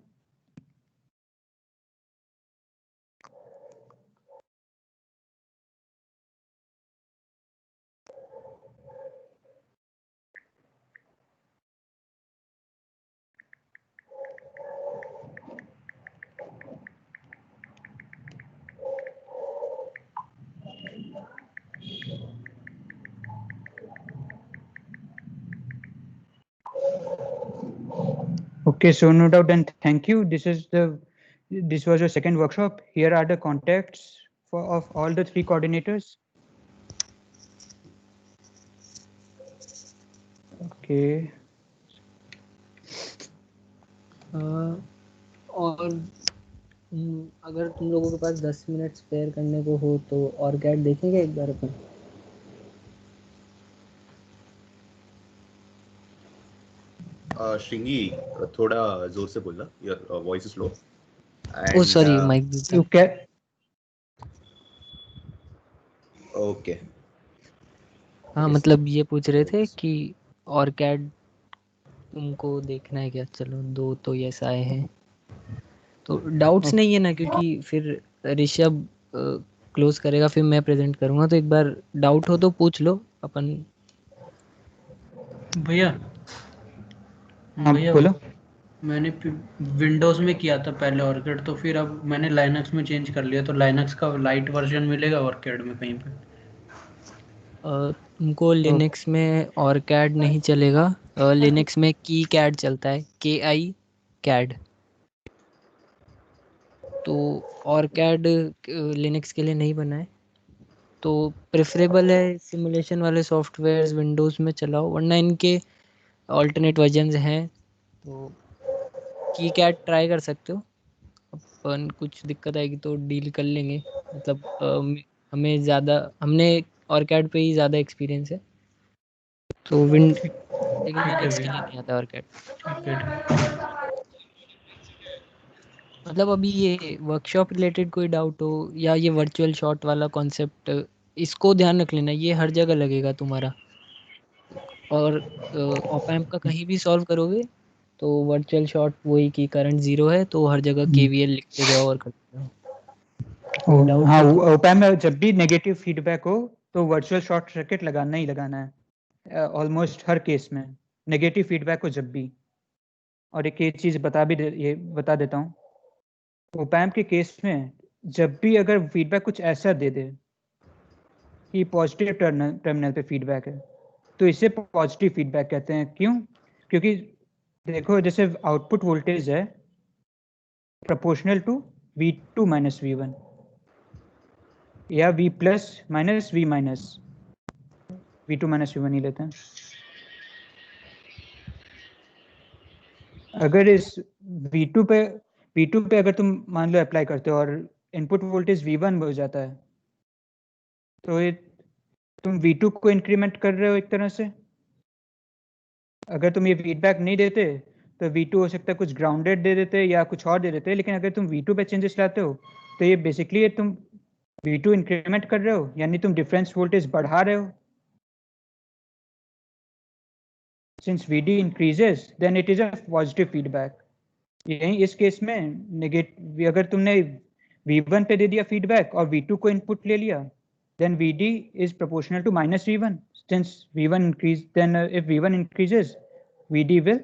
Okay, so no doubt and thank you. This was your second workshop. Here are the contacts of all the three coordinators. Okay. और अगर तुम लोगों के पास 10 minute spare करने को हो तो और कैट देखेंगे एक बार अपन। श्रृंगी थोड़ा जोर से बोलना, your voice is low. Oh sorry mic You can. Okay हाँ मतलब ये पूछ रहे थे कि और कैट तुमको देखना है क्या? चलो 2 तो यस आए हैं तो डाउट्स नहीं है ना, क्योंकि फिर ऋषभ क्लोज करेगा फिर मैं प्रेजेंट करूंगा, तो एक बार डाउट हो तो पूछ लो अपन। भैया हाँ, बोलो। मैंने विंडोज में किया था पहले ऑर्किड, तो फिर अब मैंने लाइनक्स में चेंज कर लिया, तो लाइनक्स का लाइट वर्जन मिलेगा ऑर्किड में कहीं पे? तुमको लिनक्स में और कैड नहीं चलेगा। लिनक्स में की कैड चलता है, KI कैड। तो और कैड लिनक्स के लिए नहीं बना है, तो प्रेफरेबल है सिमुलेशन वाले सॉफ्टवेयर्स विंडोज़ में चलाओ, वरना इनके ऑल्टरनेट वर्जन्स हैं। तो की कैड ट्राई कर सकते हो, अपन कुछ दिक्कत आएगी तो डील कर लेंगे। मतलब हमने और कैड पे ही ज़्यादा एक्सपीरियंस है, तो लेकिन लिनक्स के लिए नहीं आता और कैड। मतलब अभी ये वर्कशॉप रिलेटेड कोई डाउट हो या ये वर्चुअल शॉट वाला कॉन्सेप्ट, इसको ध्यान रख लेना, ये हर जगह लगेगा तुम्हारा। और ऑप एम्प का कहीं भी सॉल्व करोगे तो वर्चुअल शॉर्ट वही कि करंट 0 है तो हर जगह KVL लिखते जाओ और करते जाओ। कोई डाउट हाँ, है तो? ओपैम्प में जब भी नेगेटिव फीडबैक हो तो वर्चुअल शॉर्ट सर्किट लगाना ही लगाना है, ऑलमोस्ट हर केस में नेगेटिव फीडबैक हो जब भी। और एक चीज ये बता देता हूँ, ओपैम्प के केस में जब भी अगर फीडबैक कुछ ऐसा दे दे कि पॉजिटिव टर्मिनल पे फीडबैक है तो इसे पॉजिटिव फीडबैक कहते हैं। क्यों? क्योंकि देखो जैसे आउटपुट वोल्टेज है proportional to V2 minus V1 या V plus minus V minus V2 minus V1 ही लेते हैं। अगर इस V2 पे अगर तुम मान लो अप्लाई करते हो और इनपुट वोल्टेज V1 हो जाता है तो ये तुम V2 को इंक्रीमेंट कर रहे हो एक तरह से। अगर तुम ये फीडबैक नहीं देते तो V2 हो सकता है कुछ ग्राउंडेड दे देते या कुछ और दे देते, लेकिन अगर तुम V2 पे चेंजेस लाते हो तो ये बेसिकली तुम V2 इंक्रीमेंट कर रहे हो, यानी तुम डिफरेंस वोल्टेज बढ़ा रहे हो। Since VD increases then it is a positive feedback। यही इस केस में नेगेटिव अगर तुमने V1 पे दे दिया फीडबैक और V2 को इनपुट ले लिया then VD is proportional to minus V1। Since V1 increase, then if V1 increases VD will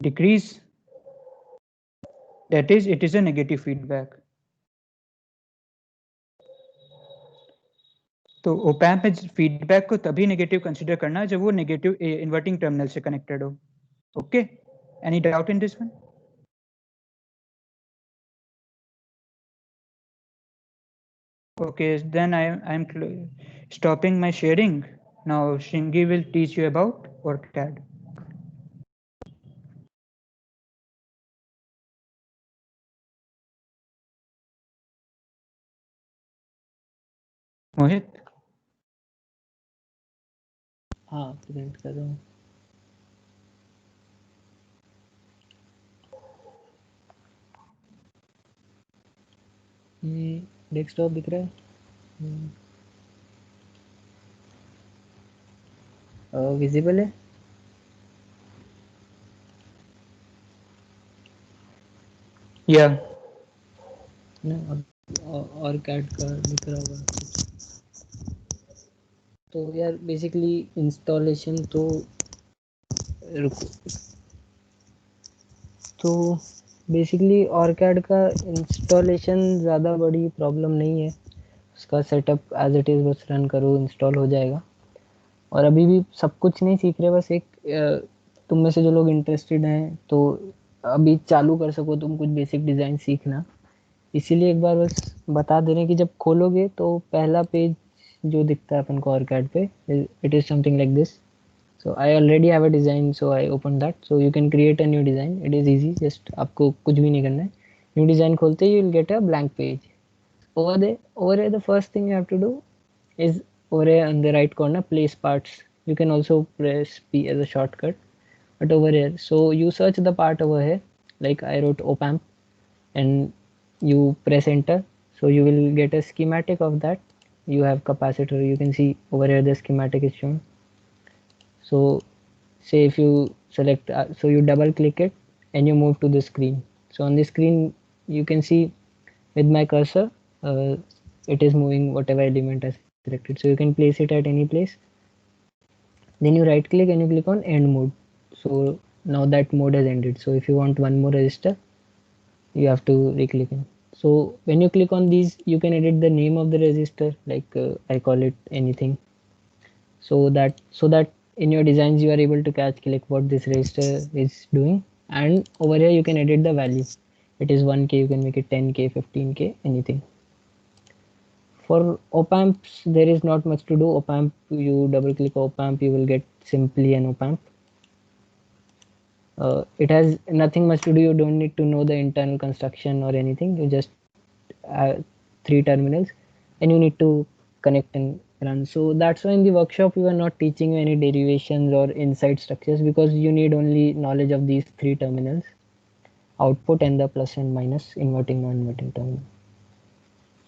decrease, that is it is a negative feedback। तो ओपैम्प में फीडबैक को तभी नेगेटिव कंसीडर करना जब वो नेगेटिव इन्वर्टिंग टर्मिनल से connected हो। Okay, any doubt in this one? Okay, then I'm stopping my sharing. Now Shingi will teach you about OrCAD. Mohit? हाँ प्रेजेंट कर रहा हूँ। डेस्कटॉप दिख रहा है? विजिबल है? या और कैड का दिख रहा होगा कुछ। तो यार बेसिकली इंस्टॉलेशन तो रुको, तो बेसिकली ऑरकैड का इंस्टॉलेशन ज़्यादा बड़ी प्रॉब्लम नहीं है, उसका सेटअप एज इट इज़ बस रन करो इंस्टॉल हो जाएगा। और अभी भी सब कुछ नहीं सीख रहे, बस एक तुम में से जो लोग इंटरेस्टेड हैं तो अभी चालू कर सको तुम कुछ बेसिक डिज़ाइन सीखना। इसीलिए एक बार बस बता दे रहे हैं कि जब खोलोगे तो पहला पेज जो दिखता है अपन को ऑरकैड पे, it is something like this. So I already have a design, so I opened that. So you can create a new design. It is easy. Just आपको कुछ भी नहीं करना है. New design खोलते ही you will get a blank page. Over here, the first thing you have to do is over here on the right corner, place parts. You can also press P as a shortcut. But over here, so you search the part over here. Like I wrote op-amp, and you press enter. So you will get a schematic of that. You have capacitor. You can see over here the schematic is shown. So say if you select so you double click it and you move to the screen. So on the screen you can see with my cursor it is moving whatever element I selected, so you can place it at any place. Then you right click and you click on end mode. So now that mode has ended. So if you want one more resistor you have to re-click in. So when you click on these you can edit the name of the resistor, like I call it anything, so that in your designs you are able to catch like what this resistor is doing. And over here you can edit the value. It is 1k, you can make it 10k, 15k, anything. For op amps there is not much to do. Op amp, you double click op amp, you will get simply an op amp. It has nothing much to do. You don't need to know the internal construction or anything. You just 3 terminals and you need to connect and run. So that's why in the workshop we were not teaching you any derivations or inside structures, because you need only knowledge of these 3 terminals, output and the plus and minus, inverting non-inverting terminal.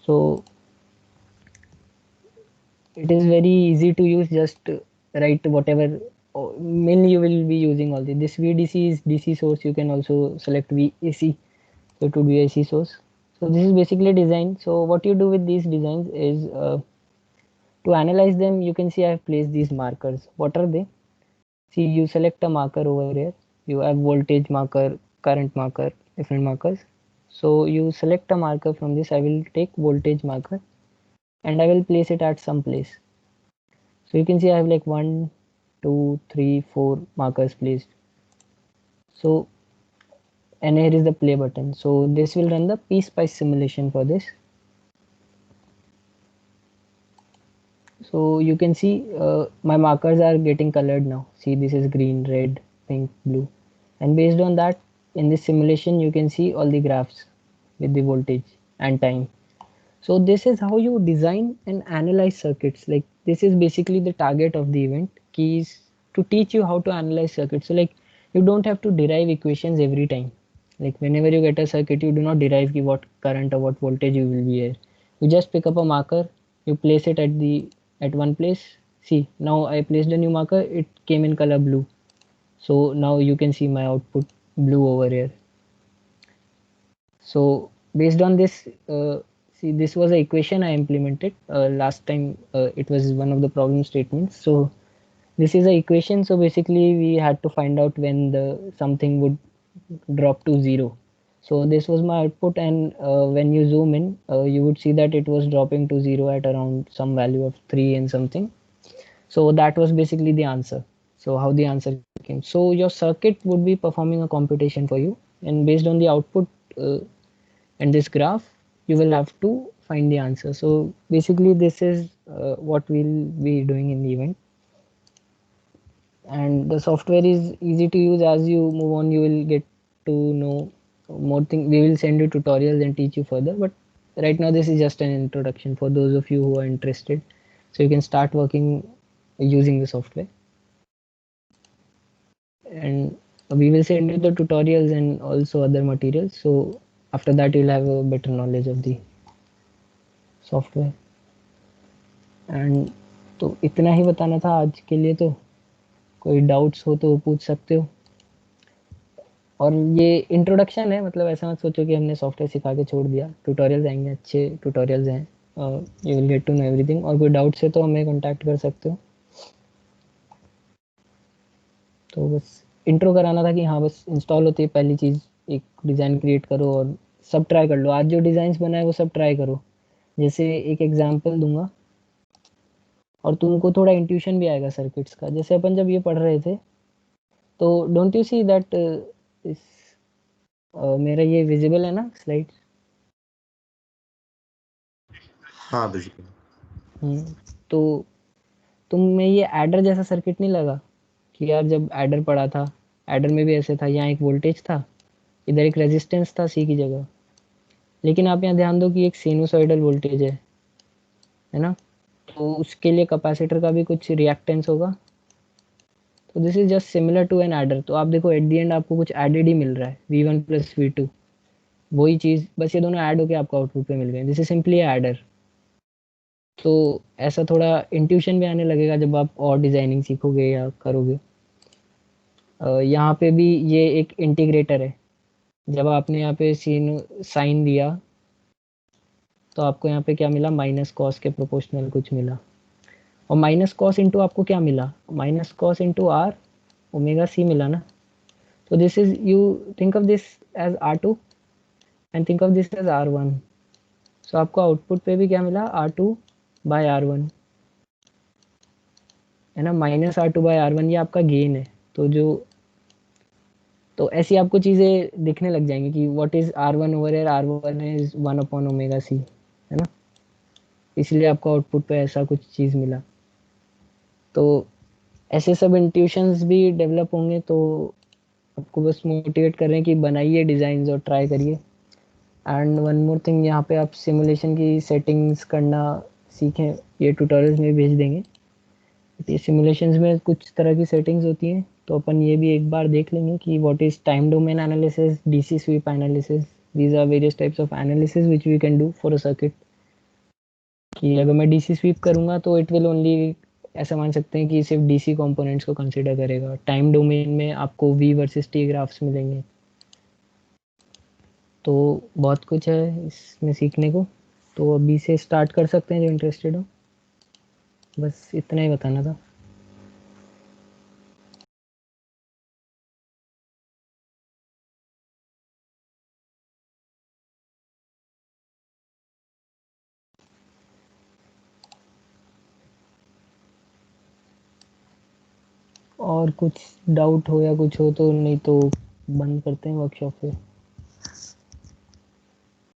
So it is very easy to use. Just write whatever mainly you will be using all this VDC is DC source. You can also select VAC, so it would be AC source. So this is basically design. So what you do with these designs is to analyze them. You can see I have placed these markers. What are they? See, you select a marker over here. You have voltage marker, current marker, different markers. So you select a marker from this. I will take voltage marker and I will place it at some place. So you can see I have like 1, 2, 3, 4 markers placed. So, and here is the play button. So this will run the PSpice simulation for this. So you can see my markers are getting colored now. See, this is green, red, pink, blue. And based on that, in this simulation, you can see all the graphs with the voltage and time. So this is how you design and analyze circuits. Like this is basically the target of the event, keys to teach you how to analyze circuits. So like you don't have to derive equations every time. Like whenever you get a circuit, you do not derive what current or what voltage you will be here. You just pick up a marker, you place it at one place. See, now I placed a new marker, it came in color blue. So now you can see my output blue over here. So based on this, see, this was an equation I implemented last time. It was one of the problem statements. So this is an equation. So basically we had to find out when the something would drop to 0. So this was my output, and when you zoom in, you would see that it was dropping to 0 at around some value of 3 and something. So that was basically the answer. So how the answer came. So your circuit would be performing a computation for you, and based on the output and this graph, you will have to find the answer. So basically this is what we'll be doing in the event. And the software is easy to use. As you move on, you will get to know more things. We will send you tutorials and teach you further, but right now this is just an introduction for those of you who are interested, so you can start working using the software. And we will send you the tutorials and also other materials, so after that you'll have a better knowledge of the software. And तो इतना ही बताना था आज के लिए. तो कोई doubts हो तो पूछ सकते हो. और ये इंट्रोडक्शन है, मतलब ऐसा मत सोचो कि हमने सॉफ्टवेयर सिखा के छोड़ दिया. ट्यूटोरियल्स आएंगे, अच्छे ट्यूटोरियल्स हैं, you will get to know everything. और कोई डाउट्स है तो हमें कांटेक्ट कर सकते हो. तो बस इंट्रो कराना था कि हाँ बस इंस्टॉल होती है पहली चीज़, एक डिज़ाइन क्रिएट करो और सब ट्राई कर लो. आज जो डिज़ाइंस बनाए वो सब ट्राई करो. जैसे एक एग्जांपल दूंगा और तुमको थोड़ा इंट्यूशन भी आएगा सर्किट्स का. जैसे अपन जब ये पढ़ रहे थे तो डोंट यू सी दैट इस मेरा ये विजिबल है ना स्लाइड? हाँ विजिबल. तो तुम्हें ये एडर जैसा सर्किट नहीं लगा कि यार जब एडर पड़ा था, एडर में भी ऐसे था, यहाँ एक वोल्टेज था, इधर एक रेजिस्टेंस था सी की जगह. लेकिन आप यहाँ ध्यान दो कि एक सिनुसॉइडल वोल्टेज है ना, तो उसके लिए कैपेसिटर का भी कुछ रिएक्टेंस होगा. तो this is just similar to an adder. तो आप देखो एट दी एंड आपको कुछ एडेड ही मिल रहा है, V1 + V2 वही चीज़, बस ये दोनों ऐड होके आपको आउटपुट पे मिल गए. This is simply adder. तो ऐसा थोड़ा इंट्यूशन भी आने लगेगा जब आप और डिज़ाइनिंग सीखोगे या करोगे. यहाँ पे भी ये एक इंटीग्रेटर है. जब आपने यहाँ पे साइन दिया तो आपको यहाँ पे क्या मिला, माइनस कॉस के प्रोपोर्शनल कुछ मिला. और माइनस कॉस इंटू आपको क्या मिला, minus cos into R omega C मिला ना. तो this is, you think of this as R2 and think of this as R1. So आपको आउटपुट पे भी क्या मिला, R2/R1 है ना. माइनस R2/R1 ये आपका गेन है. तो ऐसी आपको चीज़ें दिखने लग जाएंगी कि what is R1 over here, R1 is 1/ωc है ना. इसलिए आपको आउटपुट पे ऐसा कुछ चीज़ मिला. तो ऐसे सब इंट्यूशंस भी डेवलप होंगे. तो आपको बस मोटिवेट कर रहे हैं कि बनाइए डिज़ाइंस और ट्राई करिए. एंड वन मोर थिंग, यहाँ पे आप सिमुलेशन की सेटिंग्स करना सीखें, ये ट्यूटोरियल्स में भेज देंगे. ये सिमुलेशंस में कुछ तरह की सेटिंग्स होती हैं, तो अपन ये भी एक बार देख लेंगे कि what is time domain analysis, DC sweep analysis. These are various types of analysis which we can do for a circuit कि अगर मैं डीसी स्वीप करूँगा तो इट विल ओनली, ऐसा मान सकते हैं कि सिर्फ डीसी कंपोनेंट्स को कंसिडर करेगा। टाइम डोमेन में आपको वी वर्सेस टी ग्राफ्स मिलेंगे। तो बहुत कुछ है इसमें सीखने को, तो अभी से स्टार्ट कर सकते हैं जो इंटरेस्टेड हो। बस इतना ही बताना था। और कुछ डाउट हो या कुछ हो तो, नहीं तो बंद करते हैं वर्कशॉप फिर।